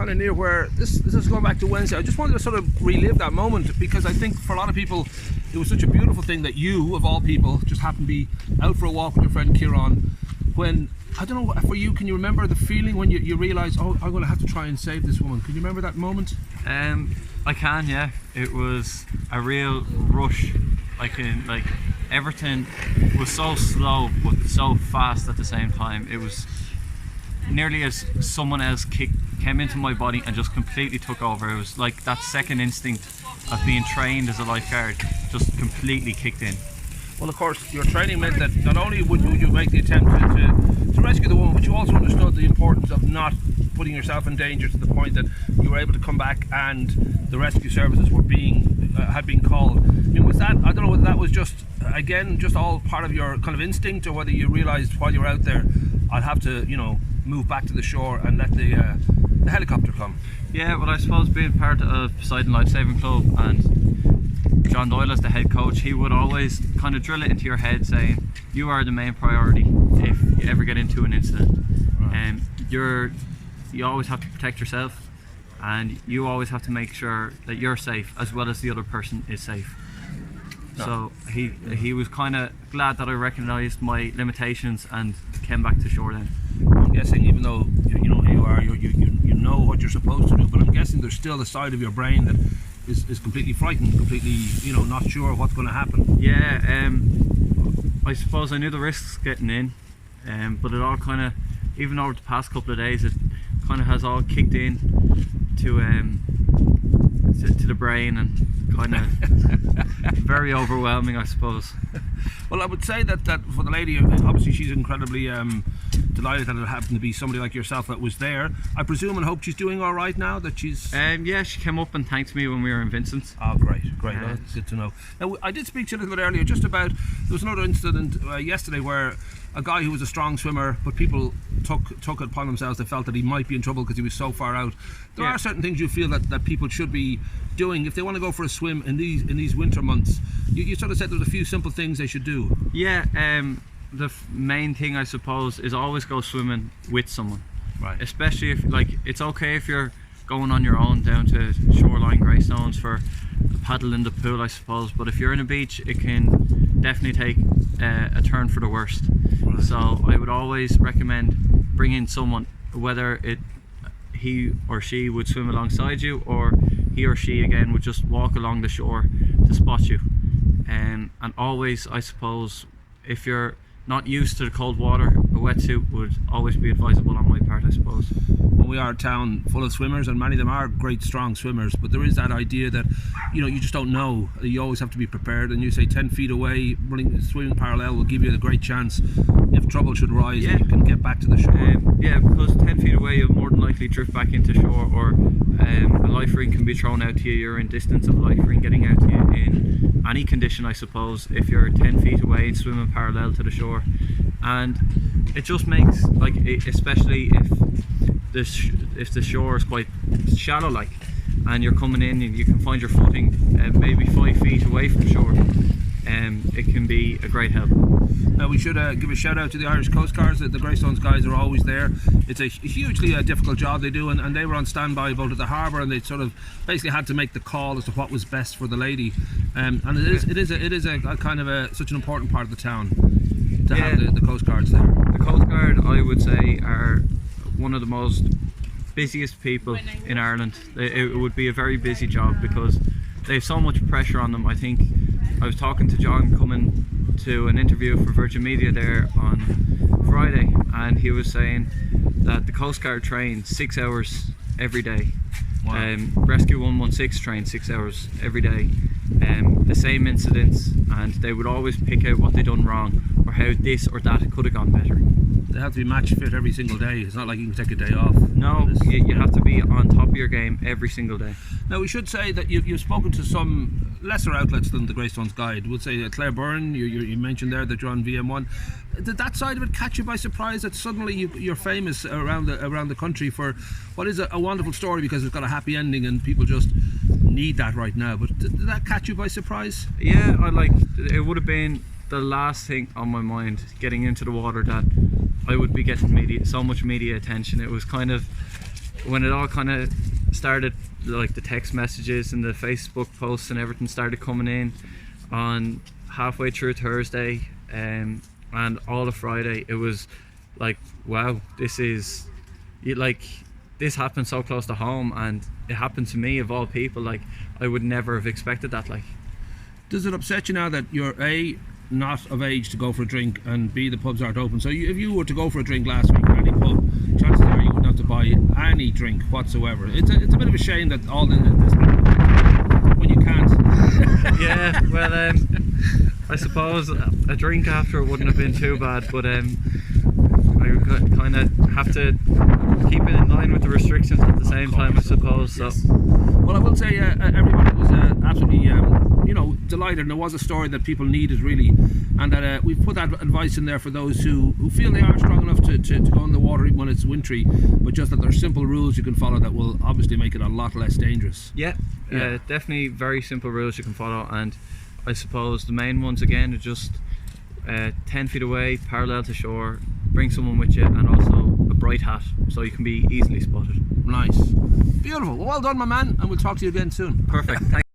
kind of near where this is going back to Wednesday. I just wanted to sort of relive that moment, because I think for a lot of people it was such a beautiful thing that you, of all people, just happened to be out for a walk with your friend Kieran. When, I don't know, for you, can you remember the feeling when you realised, oh, I'm going to have to try and save this woman? Can you remember that moment? I can, yeah. It was a real rush. Like everything was so slow but so fast at the same time. It was nearly as someone else came into my body and just completely took over. It was like that second instinct of being trained as a lifeguard just completely kicked in. Well, of course, your training meant that not only would you make the attempt to rescue the woman, but you also understood the importance of not putting yourself in danger to the point that you were able to come back and the rescue services were had been called. I mean, was that, I don't know whether that was just, again, just all part of your kind of instinct, or whether you realised while you were out there, I'll have to, you know, move back to the shore and let the helicopter come. Yeah, well, I suppose being part of Poseidon Life Saving Club and John Doyle as the head coach, he would always kind of drill it into your head saying, you are the main priority if you ever get into an incident. And you always have to protect yourself, and you always have to make sure that you're safe as well as the other person is safe. So he was kind of glad that I recognised my limitations and came back to shore then. I'm guessing, even though you know what you're supposed to do, but I'm guessing there's still a side of your brain that is completely frightened, completely, you know, not sure what's going to happen. Yeah, I suppose I knew the risks getting in, but it all kind of, even over the past couple of days, it kind of has all kicked in to the brain, and kind of very overwhelming, I suppose. Well, I would say that for the lady, obviously she's incredibly delighted that it happened to be somebody like yourself that was there. I presume and hope she's doing all right now, that she's... yeah, she came up and thanked me when we were in Vincent's. Oh, great, that's good to know. Now, I did speak to you a little bit earlier just about, there was another incident yesterday where a guy who was a strong swimmer, but people took it upon themselves, they felt that he might be in trouble because he was so far out. There are certain things you feel that people should be doing if they want to go for a swim in these winter months. You sort of said there's a few simple things they should do. Yeah, the main thing, I suppose, is always go swimming with someone. Right. Especially if, like, it's okay if you're going on your own down to shoreline Greystones for a paddle in the pool, I suppose, but if you're in a beach, it can definitely take a turn for the worst. Right. So I would always recommend bringing someone, whether he or she would swim alongside you, or he or she again would just walk along the shore to spot you. And always, I suppose, if you're not used to the cold water, a wetsuit would always be advisable on my part, I suppose. We are a town full of swimmers, and many of them are great strong swimmers, but there is that idea that, you know, you just don't know. You always have to be prepared, and you say 10 feet away, swimming parallel will give you a great chance if trouble should rise. Yeah. And you can get back to the shore. Yeah, because 10 feet away you'll more than likely drift back into shore, or a life ring can be thrown out to you. You're in distance of life ring getting out to you in any condition, I suppose, if you're 10 feet away and swimming parallel to the shore. And it just makes, like, especially if the shore is quite shallow, like, and you're coming in and you can find your footing maybe 5 feet away from shore, it can be a great help. Now, we should give a shout out to the Irish Coast Guards. The Greystones guys are always there. It's a hugely difficult job they do, and they were on standby both at the harbour, and they sort of basically had to make the call as to what was best for the lady. And it is a kind of such an important part of the town to have the Coast Guards there. The Coast Guard, I would say, are one of the most busiest people in Ireland. It would be a very busy job because they have so much pressure on them. I think I was talking to John coming to an interview for Virgin Media there on Friday, and he was saying that the Coast Guard train 6 hours every day. Wow. Rescue 116 trains 6 hours every day. The same incidents, and they would always pick out what they'd done wrong or how this or that could have gone better. They have to be match fit every single day. It's not like you can take a day off. No, you have to be on top of your game every single day. Now, we should say that you've spoken to some lesser outlets than the Greystones Guide. We'll say Claire Byrne, you mentioned there that you're on VM1. Did that side of it catch you by surprise, that suddenly you're famous around the country for what is a wonderful story, because it's got a happy ending and people just need that right now? But did that catch you by surprise? Yeah, it would have been the last thing on my mind getting into the water, that I would be getting so much media attention. It was kind of when it all kind of started, like the text messages and the Facebook posts and everything started coming in on halfway through Thursday, and all of Friday, it was like, wow, this happened so close to home, and it happened to me of all people. Like, I would never have expected that. Like, does it upset you now that you're A, not of age to go for a drink, and B, the pubs aren't open? So if you were to go for a drink last week at any pub, chances are you wouldn't have to buy any drink whatsoever. It's a bit of a shame that all this when you can't. Yeah, well, I suppose a drink after it wouldn't have been too bad, but I kind of have to keep it in line with the restrictions at the same time, I suppose. So, well, I will say everybody was absolutely delighted, and there was a story that people needed really, and that we've put that advice in there for those who feel they are strong enough to go in the water even when it's wintry, but just that there are simple rules you can follow that will obviously make it a lot less dangerous. Yeah. Definitely very simple rules you can follow, and I suppose the main ones again are just 10 feet away, parallel to shore, bring someone with you, and also a bright hat so you can be easily spotted. Nice. Beautiful. Well done, my man, and we'll talk to you again soon. Perfect. Thanks.